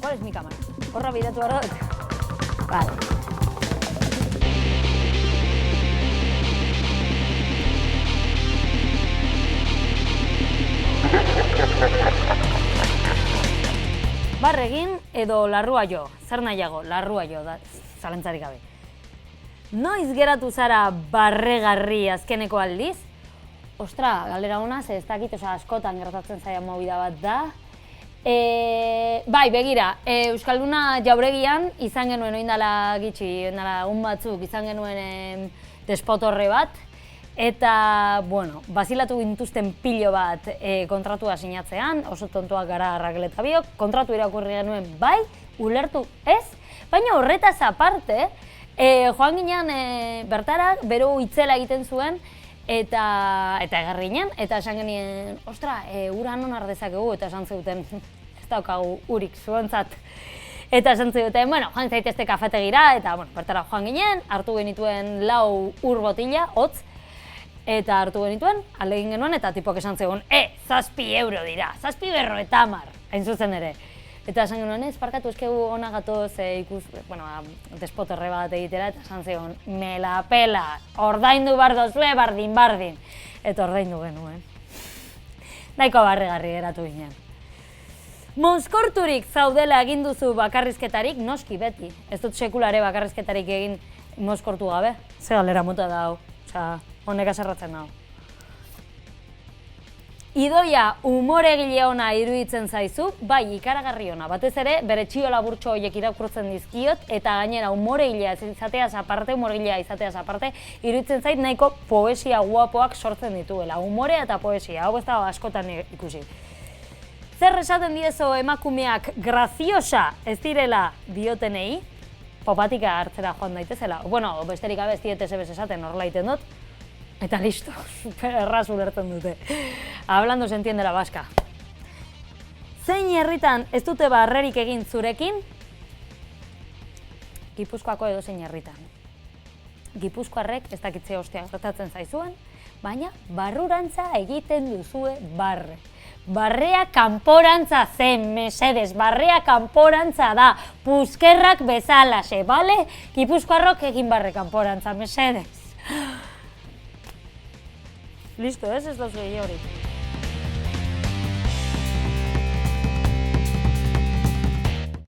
¿Cuál es mi cámara? Horra bidatu behar dut? Vale. Barregin edo larrua jo, zer nahiago, larrua jo, zalantzarik gabe. Noiz geratu zara barregarri azkeneko aldiz? Ostra, galdera hona, ez dakit, askotan gertatzen zaia movida bat da. Bai, begira, Euskalduna jauregian izan genuen oindala gitxi, oindala batzuk izan genuen despotorre bat, eta, bueno, bazilatu gintuzten pilo bat kontratua sinatzean, oso tontuak gara Rakel eta biok, kontratu irakurri genuen bai, ulertu ez, baina horretaz aparte, joan ginean bertara, bero itzela egiten zuen, eta egarri ginen, eta esan genien, ostra, ura non ardezakegu, eta esan zeuten, ez daukagu urik zuentzat. Eta esan zeuten, bueno, joan zaitezte kafetegira, eta, bueno, bertara joan ginen, hartu genituen 4 ur botila, hotz, eta hartu genituen, alegin genuen, eta tipok esan zegoen, 7 euro dira, 7,50, hain zuzen ere. Eta esan genuen, ez, parkatu eskegu hona gatoz ikus, bueno, despotorre bat egitera, eta esan zegoen, me la pela, ordaindu bar dozue, bardin. Eta ordaindu genuen. Nahiko barregarri geratu ginen. Mozkorturik zaudela egin duzu bakarrizketarik, noski beti. Ez dut sekulare bakarrizketarik egin mozkortu gabe. Ze galera mota da hau, honek aserratzen da hau. Idoia umoregile ona iruditzen zaizu, bai ikaragarri ona. Batez ere, bere txio laburtxo horiek irakurtzen dizkiot, eta gainera umoregilea izateaz aparte, iruditzen zait nahiko poesia guapoak sortzen dituela. Umorea eta poesia, hau ez da askotan ikusi. Zer esaten diezo emakumeak graziosa ez direla diotenei, popatika hartzera joan daitezela. Bueno, besterik gabe ez diete zebez esaten, horrela egiten dut. Eta listo, super erraz ulertzen dute. Hablando se entiende la vasca. Zein herritan ez dute barrerik egin zurekin? Gipuzkoako edo zein herritan. Gipuzkoarrek ez dakitze ostia gertatzen zaizuen, baina barrurantza egiten duzue barre. Barrea kanporantza zen, mesedes, barrea kanporantza da, puzkerrak bezalaxe, bale? Gipuzkoarrok egin barre kanporantza, mesedes. Listo, ez dauz gehi hori.